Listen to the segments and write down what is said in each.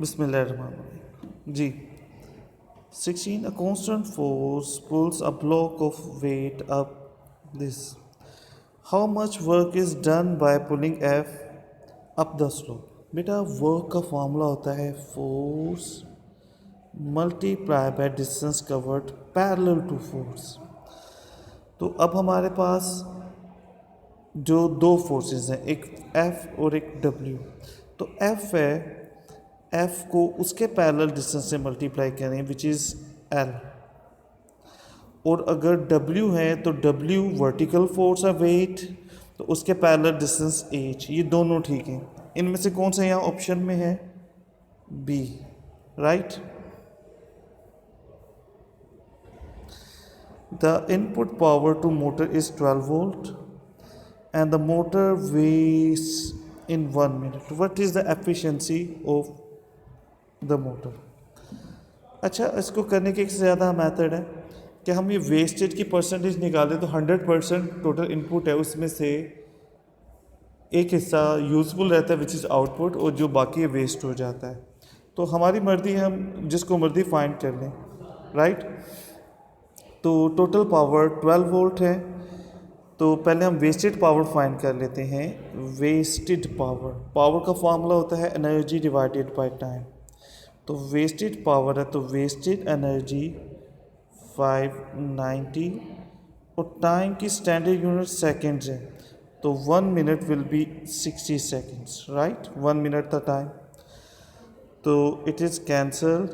बिस्मिल्लाहिर्रहमानिर्रहीम जी। 16 a constant force pulls a block of weight up this. How much work is done by pulling F up the slope? बेटा work का formula होता है force multiply by distance covered parallel to force. तो अब हमारे पास जो दो forces हैं, एक F और एक W। तो F है, F को उसके पैरेलल डिस्टेंस से मल्टीप्लाई करें विच इज़ L, और अगर W है तो W वर्टिकल फोर्स है वेट, तो उसके पैरेलल डिस्टेंस H। ये दोनों ठीक हैं। इनमें से कौन सा यहाँ ऑप्शन में है? B, right. The input power to motor is 12 volt and the motor weighs in 1 minute. What is the efficiency of the motor? अच्छा, इसको करने के एक से ज़्यादा मेथड है कि हम ये वेस्टेज की परसेंटेज निकालें तो 100% टोटल इनपुट है, उसमें से एक हिस्सा यूज़फुल रहता है विच इज़ आउटपुट, और जो बाकी वेस्ट हो जाता है। तो हमारी मर्जी है, हम जिसको मर्जी फाइंड कर लें, राइट। तो टोटल पावर 12 वोल्ट है, तो पहले हम वेस्टेड पावर फाइंड कर लेते हैं। वेस्टेड पावर का फॉर्मूला होता है एनर्जी डिवाइडेड बाय टाइम। तो वेस्टेड पावर है तो वेस्टेड एनर्जी 590, और टाइम की स्टैंडर्ड यूनिट सेकेंड्स है, तो 1 minute will be 60 seconds, right. 1 minute था टाइम, तो it is cancelled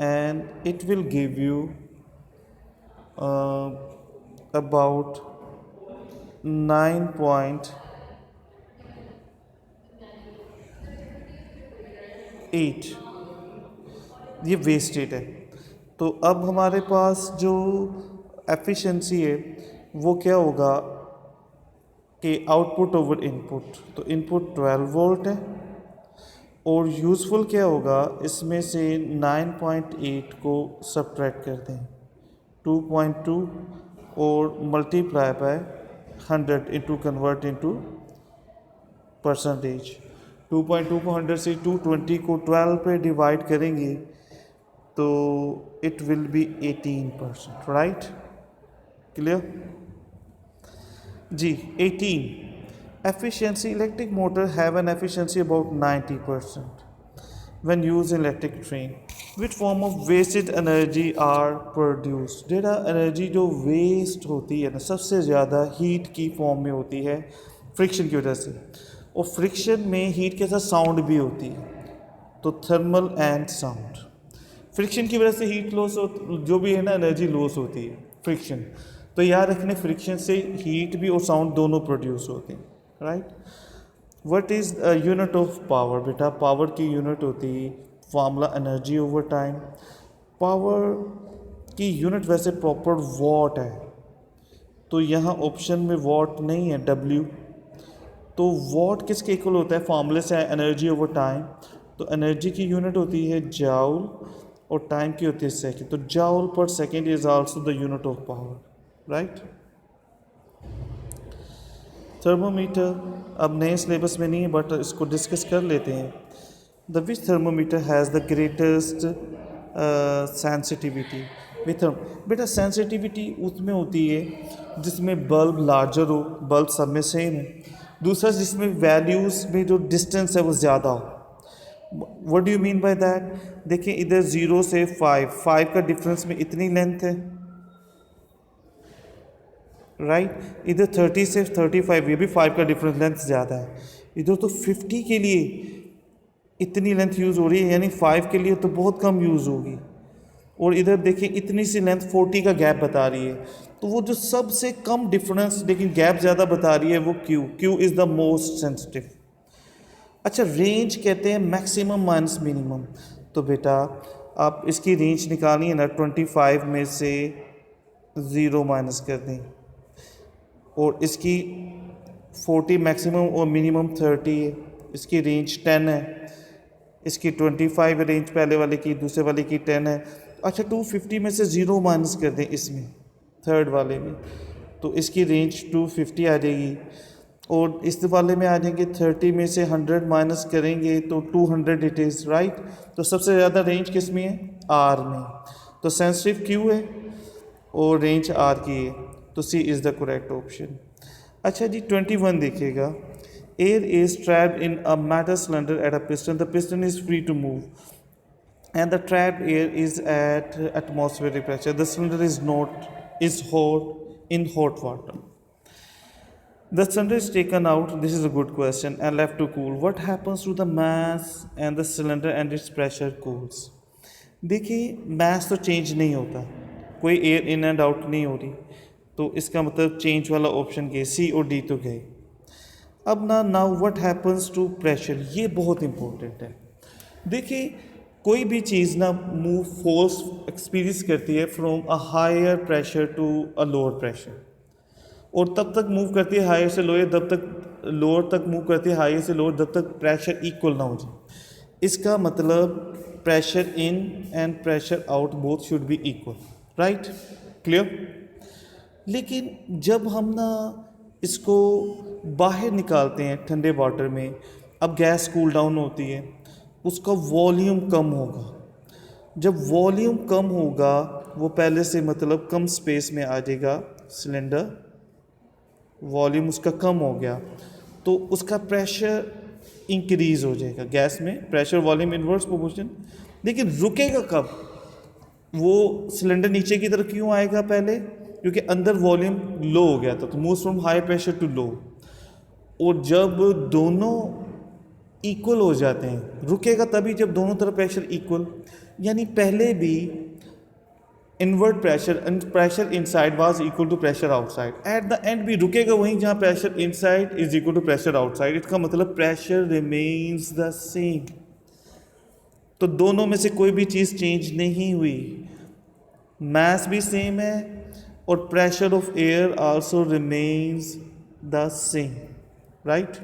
and it will give you about 9.8। ये वेस्टेड है। तो अब हमारे पास जो एफिशिएंसी है वो क्या होगा कि आउटपुट ओवर इनपुट। तो इनपुट 12 वोल्ट है, और यूज़फुल क्या होगा, इसमें से 9.8 को सब्ट्रैक्ट कर दें 2.2 और multiply by 100 into convert into percentage. 2.2 को 100 से 220 को 12 पे डिवाइड करेंगे तो it will be 18%, right. Clear जी। 18 efficiency electric motor have an efficiency about 90% when used in electric train. Which form of wasted energy are produced? Data energy जो waste होती है ना, सबसे ज़्यादा हीट की फॉर्म में होती है फ्रिक्शन की वजह से, और फ्रिक्शन में हीट के साथ साउंड भी होती है, तो थर्मल एंड साउंड। फ्रिक्शन की वजह से हीट लॉस हो, जो भी है ना, एनर्जी लॉस होती है फ्रिक्शन। तो याद रखने, फ्रिक्शन से हीट भी और साउंड दोनों प्रोड्यूस होते हैं, right. What is unit of power? बेटा पावर की यूनिट होती है formula energy over time. Power की यूनिट वैसे प्रॉपर वॉट है, तो यहाँ ऑप्शन में वॉट नहीं है, डब्ल्यू। तो वॉट किसके इक्वल होता है? फार्मूले से एनर्जी ओवर टाइम। तो एनर्जी की यूनिट होती है जाउल और टाइम की होती है सेकेंड। तो जाउल पर second is also the unit of power, right. Thermometer अब नए सिलेबस में नहीं है, बट इसको डिस्कस कर लेते हैं। The which thermometer has the greatest sensitivity? बेटा सेंसिटिविटी उसमें होती है जिसमें बल्ब लार्जर हो, बल्ब सब में सेम है। दूसरा जिसमें वैल्यूज़ में जो डिस्टेंस है वो ज़्यादा हो। What do you mean by that? देखिए इधर 0 से 5 का डिफरेंस में इतनी लेंथ है, राइट। इधर 30 से 35, ये भी 5 का डिफरेंस, लेंथ ज़्यादा है। इधर तो 50 के लिए इतनी लेंथ यूज़ हो रही है, यानी 5 के लिए तो बहुत कम यूज़ होगी। और इधर देखिए इतनी सी लेंथ 40 का गैप बता रही है, तो वो जो सबसे कम डिफरेंस लेकिन गैप ज़्यादा बता रही है वो Q is the most sensitive. अच्छा, रेंज कहते हैं मैक्सिमम माइनस मिनिमम। तो बेटा आप इसकी रेंज निकालिए ना, 25 में से 0 माइनस कर दें, और इसकी 40 मैक्सिमम और मिनिमम 30 है, इसकी रेंज 10 है। इसकी 25 रेंज पहले वाले की, दूसरे वाले की 10 है। अच्छा, 250 में से 0 माइनस कर दें इसमें, थर्ड वाले में, तो इसकी रेंज 250 आ जाएगी। और इस वाले में आ जाएंगे 30 में से 100 माइनस करेंगे तो 200 इट इज़ राइट। तो सबसे ज़्यादा रेंज किस में है? आर में। तो सेंसिटिव क्यू है और रेंज आर की है, तो C is the correct option. अच्छा जी 21 देखिएगा। Air is trapped in a metal cylinder at a piston, the piston is free to move and the trapped air is at atmospheric pressure. The cylinder is hot in hot water. The cylinder is taken out. This is a good question and left to cool. What happens to the mass and the cylinder and its pressure cools? देखिए mass तो change नहीं होता, कोई air in and out नहीं हो रही, तो इसका मतलब चेंज वाला ऑप्शन गए, सी और डी तो गए। अब now what happens to pressure, ये बहुत इंपॉर्टेंट है। देखिए कोई भी चीज़ ना मूव फोर्स एक्सपीरियंस करती है from a higher pressure to a lower pressure, और तब तक मूव करती है हायर से लोअर, तब तक लोअर तक मूव करती है हायर से लोअर, जब तक प्रेशर इक्वल ना हो जाए। इसका मतलब pressure in and pressure out both should be equal, right, clear. लेकिन जब हम ना इसको बाहर निकालते हैं ठंडे वाटर में, अब गैस कूल डाउन होती है, उसका वॉल्यूम कम होगा। जब वॉल्यूम कम होगा वो पहले से मतलब कम स्पेस में आ जाएगा सिलेंडर, वॉल्यूम उसका कम हो गया तो उसका प्रेशर इंक्रीज हो जाएगा। गैस में प्रेशर वॉल्यूम इनवर्स प्रोपोर्शन। लेकिन रुकेगा कब? वो सिलेंडर नीचे की तरफ क्यों आएगा पहले? क्योंकि अंदर वॉल्यूम लो हो गया था, तो move from high pressure to low. और जब दोनों इक्वल हो जाते हैं, रुकेगा तभी जब दोनों तरफ प्रेशर इक्वल, यानी पहले भी invert pressure inside was equal to pressure outside, at the end भी रुकेगा वहीं जहां pressure inside is equal to pressure outside. इसका मतलब प्रेशर रिमेन्स द सेम। तो दोनों में से कोई भी चीज़ चेंज नहीं हुई, मास भी सेम है और pressure of air also remains the same, right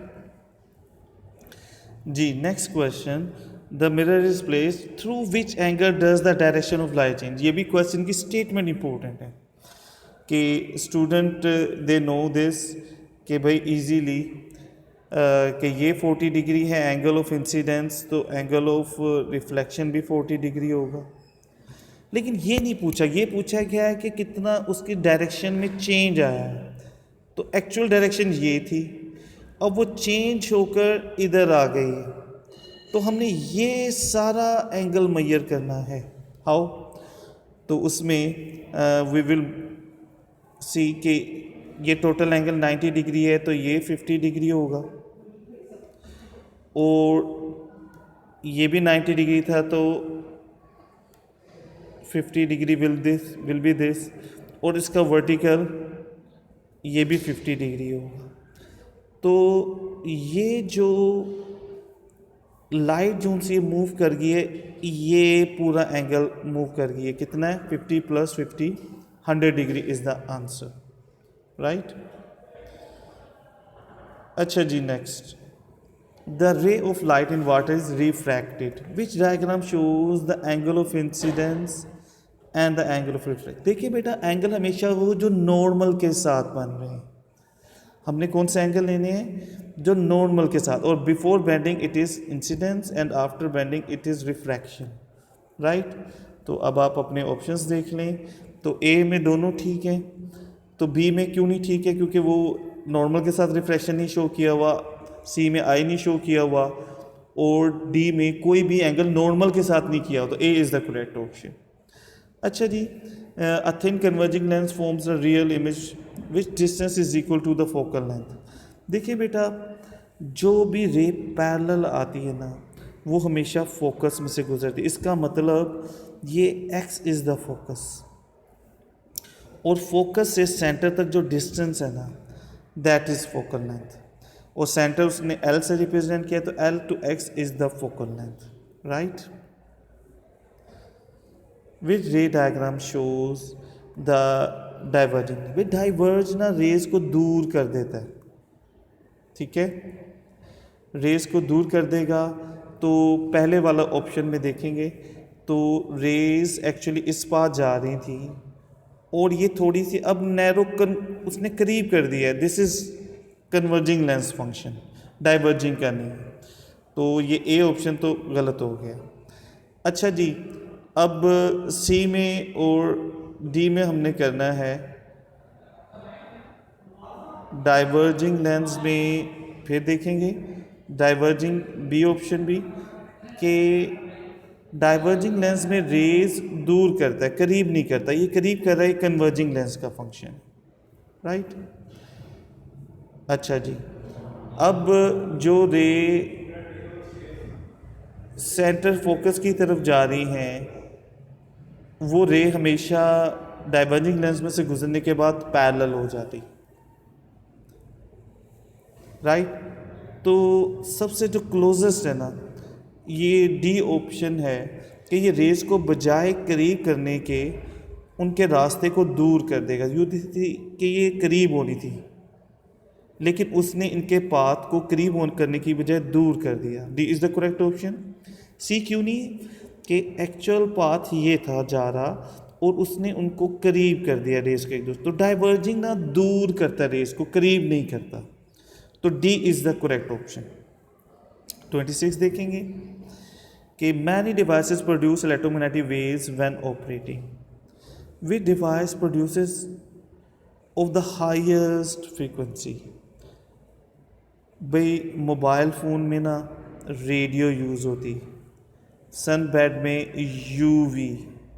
जी। Next question, the mirror is placed through which angle does the direction of light change. ये भी क्वेश्चन की स्टेटमेंट इंपॉर्टेंट है कि स्टूडेंट दे नो दिस कि भाई इजीली कि ये 40 डिग्री है एंगल ऑफ इंसिडेंस, तो एंगल ऑफ रिफ्लेक्शन भी 40 डिग्री होगा। लेकिन ये नहीं पूछा, ये पूछा गया है कि कितना उसकी डायरेक्शन में चेंज आया है। तो एक्चुअल डायरेक्शन ये थी, अब वो चेंज होकर इधर आ गई है, तो हमने ये सारा एंगल मेजर करना है। हाउ? तो उसमें वी विल सी कि ये टोटल एंगल 90 डिग्री है, तो ये 50 डिग्री होगा, और ये भी 90 डिग्री था, तो 50 डिग्री विल बी दिस, और इसका वर्टिकल ये भी 50 डिग्री होगा। तो ये जो लाइट जो से मूव कर गई है, ये पूरा एंगल मूव कर गई है, कितना है? 50 + 50 100 degree is the answer, right. अच्छा जी, next, the ray of light in water is refracted, which diagram shows the angle of incidence and the angle of reflect. देखिए बेटा, एंगल हमेशा वो जो नॉर्मल के साथ बन रहे हैं, हमने कौन से एंगल लेने हैं? जो नॉर्मल के साथ, और before bending it is incidence and after bending it is refraction, right. तो अब आप अपने ऑप्शंस देख लें, तो ए में दोनों ठीक हैं, तो बी में क्यों नहीं ठीक है? क्योंकि वो नॉर्मल के साथ रिफ्रैक्शन नहीं शो किया हुआ, सी में आई नहीं शो किया हुआ, और डी में कोई भी एंगल नॉर्मल के साथ नहीं किया हुआ, तो ए इज़ द करेक्ट ऑप्शन। अच्छा जी, a thin converging lens forms a real image which distance is equal to the focal length। देखिए बेटा, जो भी रे पैरेलल आती है ना, वो हमेशा फोकस में से गुजरती है। इसका मतलब ये x इज़ द फोकस, और फोकस से सेंटर तक जो डिस्टेंस है ना, दैट इज़ फोकल लेंथ, और सेंटर उसने L से रिप्रेजेंट किया, तो L to X is the focal length, right. विच रे diagram shows the diverging. Way diverge ना रेज को दूर कर देता है, ठीक है, रेज को दूर कर देगा। तो पहले वाला ऑप्शन में देखेंगे तो रेज एक्चुअली इस पास जा रही थी, और ये थोड़ी सी अब नैरो उसने करीब कर दिया है, this is converging lens function, diverging का नहीं। तो ये ए ऑप्शन तो गलत हो गया। अच्छा जी, अब सी में और डी में हमने करना है डाइवर्जिंग लेंस में, फिर देखेंगे डाइवर्जिंग बी ऑप्शन भी कि डाइवर्जिंग लेंस में रेज दूर करता है, करीब नहीं करता, ये करीब कर रहा है कन्वर्जिंग लेंस का फंक्शन, राइट। अच्छा जी, अब जो रे सेंटर फोकस की तरफ जा रही हैं वो रे हमेशा डाइवर्जिंग लेंस में से गुजरने के बाद पैरेलल हो जाती, राइट। तो सबसे जो क्लोजेस्ट है ना, ये डी ऑप्शन है कि ये रेस को बजाय करीब करने के उनके रास्ते को दूर कर देगा। यूँ थी कि ये करीब होनी थी, लेकिन उसने इनके पाथ को करीब करने की बजाय दूर कर दिया। D is the correct option. C क्यों नहीं? कि एक्चुअल पाथ ये था जा रहा और उसने उनको करीब कर दिया रेस के एक दूसरे। तो डाइवर्जिंग ना दूर करता रेस को, करीब नहीं करता। तो D is the correct option. 26 देखेंगे कि many devices produce electromagnetic waves when operating. Which device produces of the highest frequency? भाई मोबाइल फ़ोन में ना रेडियो यूज़ होती, सन बेड में यूवी,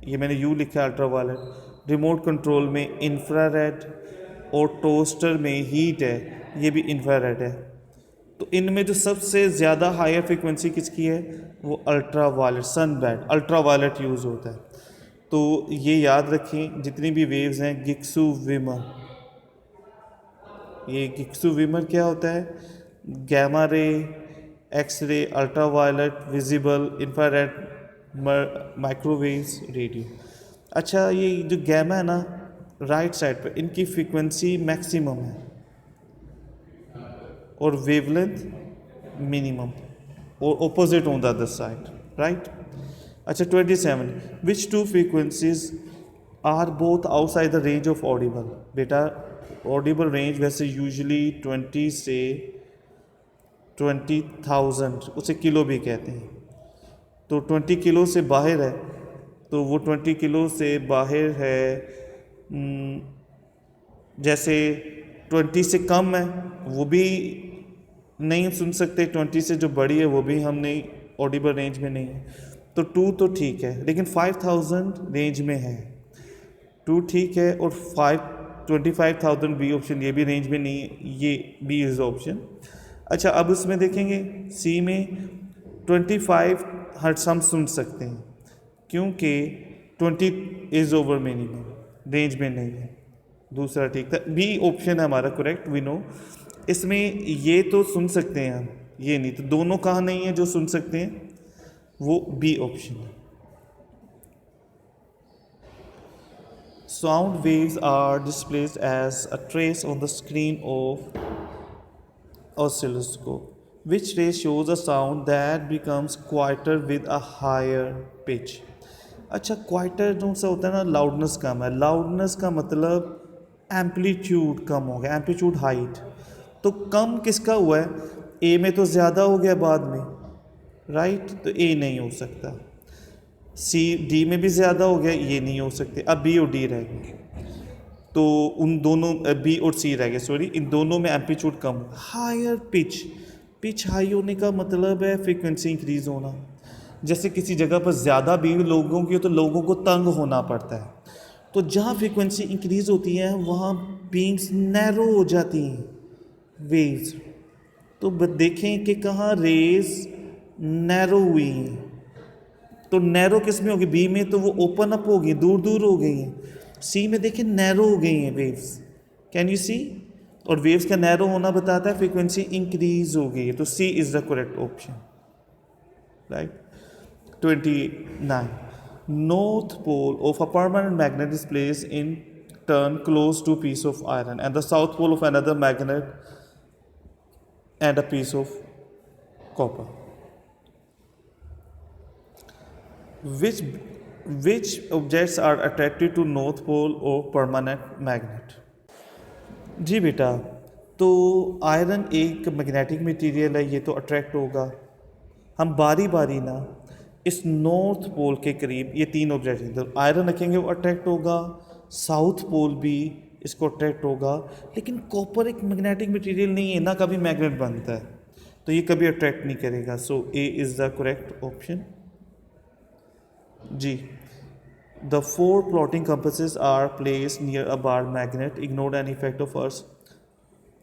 ये मैंने यू लिखा है अल्ट्रा वायलेट, रिमोट कंट्रोल में इंफ्रारेड और टोस्टर में हीट है, ये भी इंफ्रारेड है। तो इनमें जो सबसे ज़्यादा हायर फ्रीक्वेंसी किसकी है? वो अल्ट्रा वायलेट, सन बेड अल्ट्रा वायलेट यूज़ होता है। तो ये याद रखें, जितनी भी वेव्स हैं गिक्सू विमर, ये गिक्सू विमर क्या होता है? Gamma ray, x ray, ultra violet, visible, infrared, microwaves, radio. अच्छा, ये जो गैमा है ना राइट साइड पे, इनकी फ्रीक्वेंसी मैक्सिमम है और वेवलेंथ मिनिमम, और opposite on the other side, right. अच्छा 27, which two frequencies are both outside the range of audible? बेटा ऑडिबल रेंज वैसे यूजुअली 20 से 20,000, उसे किलो भी कहते हैं। तो 20 किलो से बाहर है, तो वो 20 किलो से बाहर है। जैसे 20 से कम है वो भी नहीं सुन सकते, 20 से जो बड़ी है वो भी हम नहीं, ऑडिबल रेंज में नहीं है। तो 2 तो ठीक है, लेकिन 5000 रेंज में है। 2 ठीक है, और 25,000 बी ऑप्शन, ये भी रेंज में नहीं है, ये बी इज ऑप्शन। अच्छा, अब इसमें देखेंगे सी में 25 हर्ट्ज हम सुन सकते हैं, क्योंकि 20 इज ओवर मिनिमम, रेंज में नहीं है। दूसरा ठीक था, बी ऑप्शन है हमारा करेक्ट, वी नो। इसमें ये तो सुन सकते हैं हम, ये नहीं, तो दोनों कहाँ नहीं है जो सुन सकते हैं, वो बी ऑप्शन है। Sound waves are displayed as a trace on the screen of oscilloscope. Which trace shows a sound that becomes quieter with a higher pitch? अच्छा, क्वाइटर जो सा होता है ना, लाउडनेस कम है। लाउडनेस का मतलब एम्पलीट्यूड कम हो गया, एम्पलीट्यूड हाइट। तो कम किसका हुआ है? ए में तो ज़्यादा हो गया बाद में, राइट। तो ए नहीं हो सकता। सी डी में भी ज़्यादा हो गया, ये नहीं हो सकते। अब बी और डी रह गए, तो उन दोनों बी और सी रह गए, सॉरी, इन दोनों में एम्पलीट्यूड कम। हायर पिच, पिच हाई होने का मतलब है फ्रीक्वेंसी इंक्रीज होना। जैसे किसी जगह पर ज़्यादा भीड़ लोगों की हो तो लोगों को तंग होना पड़ता है, तो जहाँ फ्रीक्वेंसी इंक्रीज होती है वहाँ बींग्स नैरो हो जाती हैं, वेव्स। तो देखें कि कहाँ रेज नैरो हुई हैं, तो नैरो किस में होगी? बी में तो वो ओपन अप हो गई, दूर दूर हो गई हैं। सी में देखिए नैरो हो गई हैं वेव्स, कैन यू सी? और वेव्स का नैरो होना बताता है फ्रीक्वेंसी इंक्रीज हो गई है, तो C is the correct option, right. 29, north pole of a permanent magnet is placed in turn close to a piece of iron, and the south pole of another magnet and a piece of copper. Which objects are attracted to north pole of permanent magnet? जी बेटा, तो iron एक magnetic material है, ये तो attract होगा। हम बारी बारी ना इस नॉर्थ पोल के करीब ये तीन ऑब्जेक्ट हैं, आयरन रखेंगे वो अट्रैक्ट होगा, साउथ पोल भी इसको अट्रैक्ट होगा, लेकिन कॉपर एक मैग्नेटिक मटेरियल नहीं है, ना कभी मैग्नेट बनता है, तो ये कभी अट्रैक्ट नहीं करेगा। So A is the correct option जी। The four plotting compasses are place near a bar magnet, ignore an effect of earth,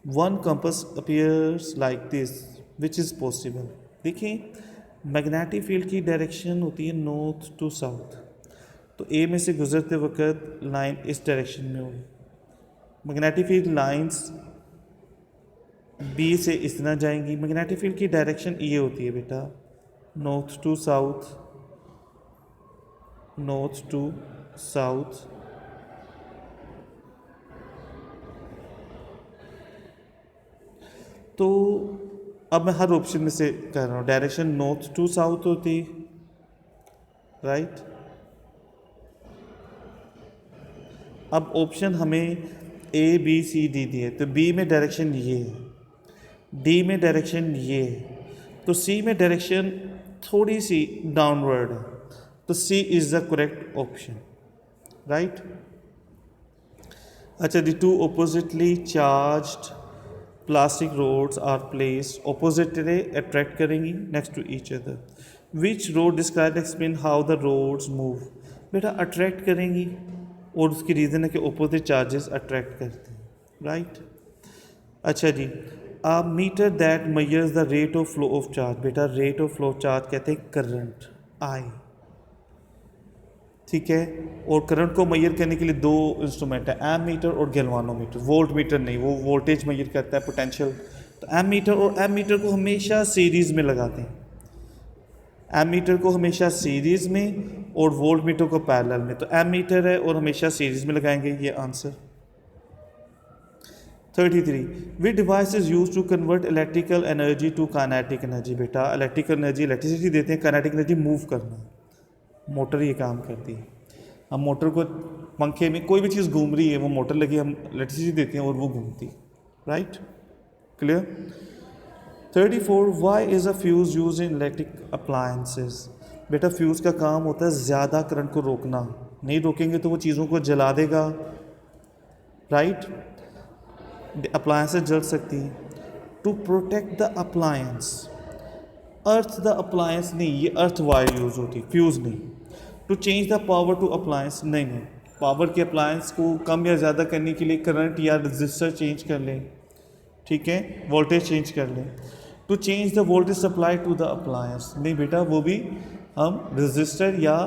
one compass appears like this, which is possible. देखिए magnetic field की direction होती है north to south, तो ए में से गुजरते वक्त लाइन इस डायरेक्शन में होगी, मैग्नेटिक फील्ड लाइंस बी से इस तरह जाएंगी। मैग्नेटिक फील्ड की डायरेक्शन ये होती है बेटा north to south, north to south. तो अब मैं हर ऑप्शन में से कह रहा हूँ, डायरेक्शन नॉर्थ टू साउथ होती, राइट। अब ऑप्शन हमें ए बी सी डी दिए, तो बी में डायरेक्शन ये है, डी में डायरेक्शन ये है, तो सी में डायरेक्शन थोड़ी सी डाउनवर्ड है, तो C is the correct option, right. अच्छा, the two oppositely charged plastic rods are placed oppositely, attract करेंगी next to each other. Which rod describe explain how the rods move. बेटा अट्रैक्ट करेंगी और उसकी reason है कि ऑपोजिट चार्जेस अट्रैक्ट करते हैं, राइट। अच्छा जी, ammeter that measures the rate of flow of charge. बेटा rate of flow of charge कहते हैं करंट आई, ठीक है। और करंट को मेजर करने के लिए दो इंस्ट्रूमेंट है, एम मीटर और गैल्वानोमीटर। वोल्ट मीटर नहीं, वो वोल्टेज मेजर करता है, पोटेंशियल। तो एम मीटर, और एम मीटर को हमेशा सीरीज़ में लगाते हैं, एम मीटर को हमेशा सीरीज़ में और वोल्ट मीटर को पैरेलल में। तो एम मीटर है और हमेशा सीरीज़ में लगाएंगे, ये answer. 33, which device is use to convert electrical energy to kinetic energy. बेटा इलेक्ट्रिकल एनर्जी इलेक्ट्रिसिटी देते हैं, काइनेटिक एनर्जी मूव करना, मोटर ये काम करती है। हम मोटर को, पंखे में कोई भी चीज़ घूम रही है, वो मोटर लगी, हम इलेक्ट्रिसिटी देते हैं और वो घूमती, right, clear. 34, why is a fuse use in electric appliances. बेटा फ्यूज़ का काम होता है ज़्यादा करंट को रोकना, नहीं रोकेंगे तो वो चीज़ों को जला देगा, राइट। अप्लायंसेस जल सकती हैं। To protect the appliance, earth the appliance नहीं, ये अर्थ वायर यूज़ होती, फ्यूज़ नहीं। To change the power to appliance, नहीं, पावर के अप्लायंस को कम या ज़्यादा करने के लिए करंट या रजिस्टर चेंज कर लें, ठीक है, वोल्टेज चेंज कर लें। To change the voltage supply to the appliance, नहीं बेटा, वो भी हम रजिस्टर या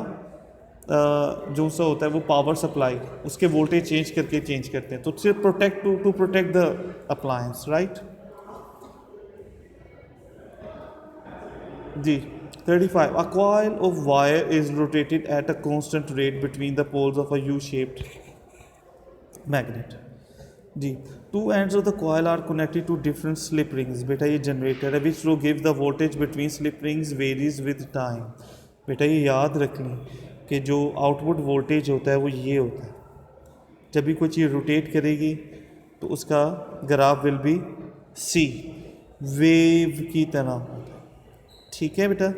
जो सा होता है वो पावर सप्लाई, उसके वोल्टेज चेंज करके चेंज करते हैं। तो सिर्फ protect to protect the appliance, right जी। 35, a coil of wire is rotated at a constant rate between the poles of a U-shaped magnet जी। Two ends of the coil are connected to different slip rings। बेटा ये generator है, which row gives the voltage between slip rings varies with time। बेटा ये याद रख लें कि जो आउटपुट वोल्टेज होता है वो ये होता है, जब भी कोई चीज़ रोटेट करेगी तो उसका graph will be C, wave की तरह, ठीक है बेटा।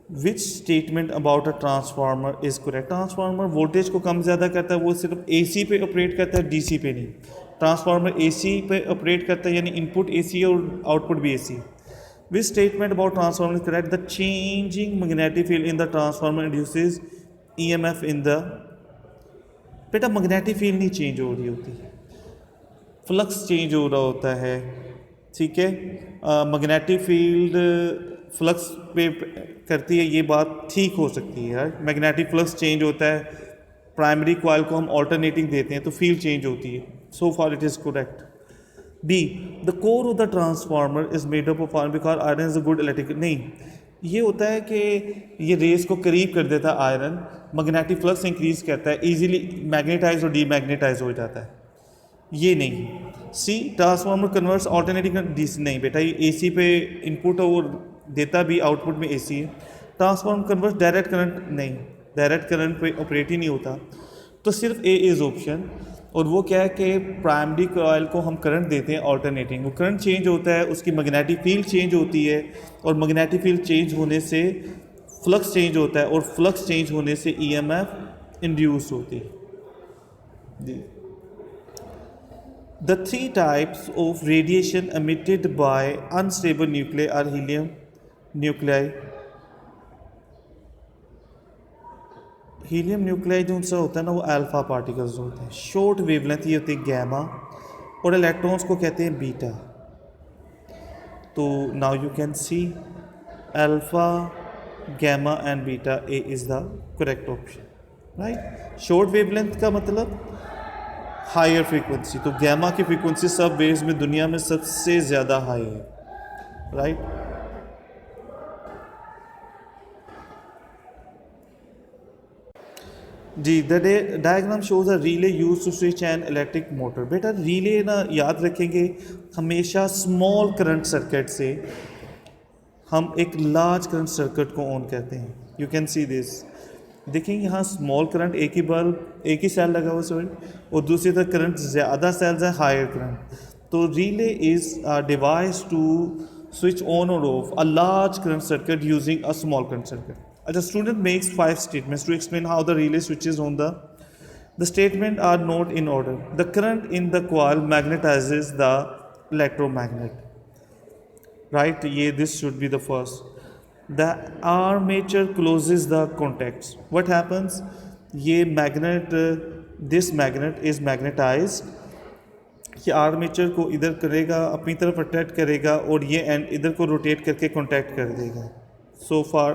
Which statement about a transformer is correct. Transformer voltage को कम ज़्यादा करता है, वो सिर्फ एसी पे ऑपरेट करता है, डीसी पे नहीं। ट्रांसफार्मर एसी पे ऑपरेट करता है, यानी इनपुट एसी है और आउटपुट भी AC. Which statement about transformer is correct. The changing magnetic field in the transformer induces EMF in the. बेटा मैग्नेटिक फील्ड नहीं चेंज हो रही होती, फ्लक्स चेंज हो रहा होता है, ठीक है। मैग्नेटिक फील्ड फ्लक्स पे करती है, ये बात ठीक हो सकती है, मैग्नेटिक फ्लक्स चेंज होता है, प्राइमरी कॉइल को हम ऑल्टरनेटिंग देते हैं तो फील्ड चेंज होती है। So for it is correct. B, the core of the transformer is made up of iron because iron is a good electric. नहीं, ये होता है कि ये रेस को करीब कर देता है आयरन, मैग्नेटिक फ्लक्स इंक्रीज करता है, इजीली मैग्नेटाइज और डीमैग्नेटाइज हो जाता है, ये नहीं। सी, ट्रांसफार्मर कन्वर्ट्स ऑल्टरनेटिंग डीसी। नहीं बेटा, ये एसी पे इनपुट और देता भी आउटपुट में एसी है। ट्रांसफार्मर कन्वर्ट्स डायरेक्ट करंट, नहीं, डायरेक्ट करंट पे ऑपरेट ही नहीं होता। तो सिर्फ ए इज़ ऑप्शन। और वो क्या है कि प्राइमरी कॉइल को हम करंट देते हैं ऑल्टरनेटिंग, वो करंट चेंज होता है, उसकी मैग्नेटिक फील्ड चेंज होती है, और मैग्नेटिक फील्ड चेंज होने से फ्लक्स चेंज होता है, और फ्लक्स चेंज होने से ईएमएफ इंड्यूस होती है जी। The three types of radiation emitted by unstable nuclei are helium nuclei. Helium nuclei जो उनसे होता है ना वो अल्फा पार्टिकल्स होते हैं, शॉर्ट वेवलेंथ ये होती है गैमा, और इलेक्ट्रॉन्स को कहते हैं बीटा। तो now you can see alpha, gamma and beta, A is the correct option, right. Short wavelength का मतलब हायर फ्रीक्वेंसी, तो गैमा की फ्रीक्वेंसी सब वेव्स में दुनिया में सबसे ज़्यादा हाई है, राइट। जी, the diagram shows a relay use to switch an electric motor. बेटा रिले ना याद रखेंगे, हमेशा स्मॉल करंट सर्किट से हम एक लार्ज करंट सर्किट को ऑन करते हैं। यू कैन सी दिस, देखेंगे यहाँ स्मॉल करंट, एक ही बल्ब, एक ही सेल लगा हुआ सॉरी, और दूसरी तरफ करंट ज़्यादा सेल्स है, हायर करंट। तो relay is a device to switch on और off a large current circuit using a small current circuit. The student makes 5 statements to explain how the relay switches on. The statements are not in order. The current in the coil magnetizes the electromagnet. Right? This should be the first. The armature closes the contacts. What happens? This magnet is magnetized. ये armature को इधर करेगा, अपनी तरफ attract करेगा, और ये and इधर को रोटेट करके कॉन्टैक्ट कर देगा। So far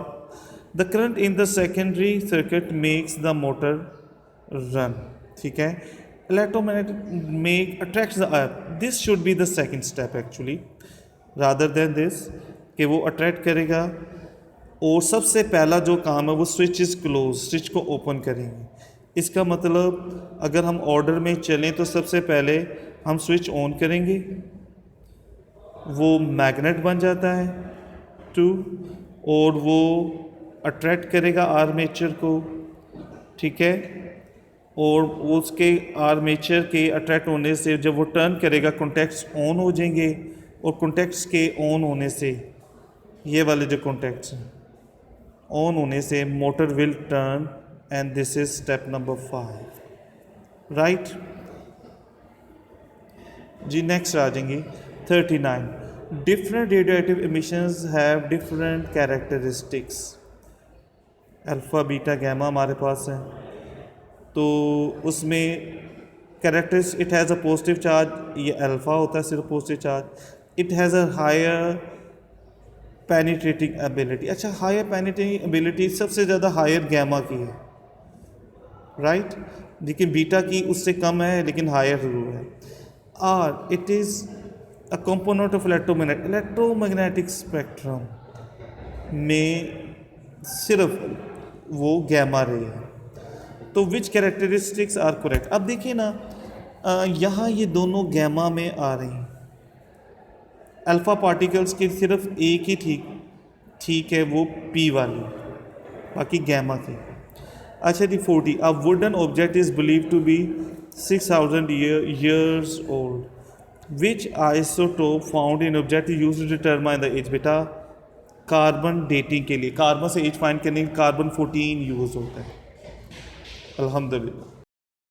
the current in the secondary circuit makes the motor run, ठीक है। Electromagnet attracts the earth. This should be the second step actually rather than this, कि वो अट्रैक्ट करेगा, और सबसे पहला जो काम है वो स्विच इज क्लोज, स्विच को ओपन करेंगे। इसका मतलब अगर हम ऑर्डर में चलें तो सबसे पहले हम स्विच ऑन करेंगे, वो मैग्नेट बन जाता है 2, और वो अट्रैक्ट करेगा आर्मेचर को, ठीक है, और उसके आर्मेचर के अट्रैक्ट होने से जब वो टर्न करेगा कॉन्टैक्ट्स ऑन हो जाएंगे, और कॉन्टैक्ट्स के ऑन होने से, ये वाले जो कॉन्टैक्ट्स हैं ऑन होने से motor will turn, and this is step number 5, right जी। नेक्स्ट आ जाएंगे 39। Different radioactive emissions have different characteristics. Alpha beta gamma हमारे पास है, तो उसमें characteristics, it has a positive charge, ये अल्फ़ा होता है सिर्फ positive charge. It has a higher penetrating ability. अच्छा, हायर पेनिट्रेटिंग एबिलिटी सबसे ज़्यादा हायर गैमा की है, राइट, लेकिन बीटा की उससे कम है, लेकिन हायर ज़रूर है। और it is a component of electromagnetic spectrum में सिर्फ वो गैमा रे है। तो विच कैरेक्टरिस्टिक्स आर करेक्ट। अब देखिए ना, यहाँ ये दोनों गैमा में आ रही हैं, अल्फ़ा पार्टिकल्स की सिर्फ एक ही ठीक है, वो पी वाली, बाकी गैमा की। अच्छा जी 40। A wooden object is believe to be 6000 years old. Which isotope found in object is used to determine the age? बेटा कार्बन डेटिंग के लिए, कार्बन से एज फाइंड करने के लिए कार्बन 14 यूज़ होता है। अल्हम्दुलिल्लाह।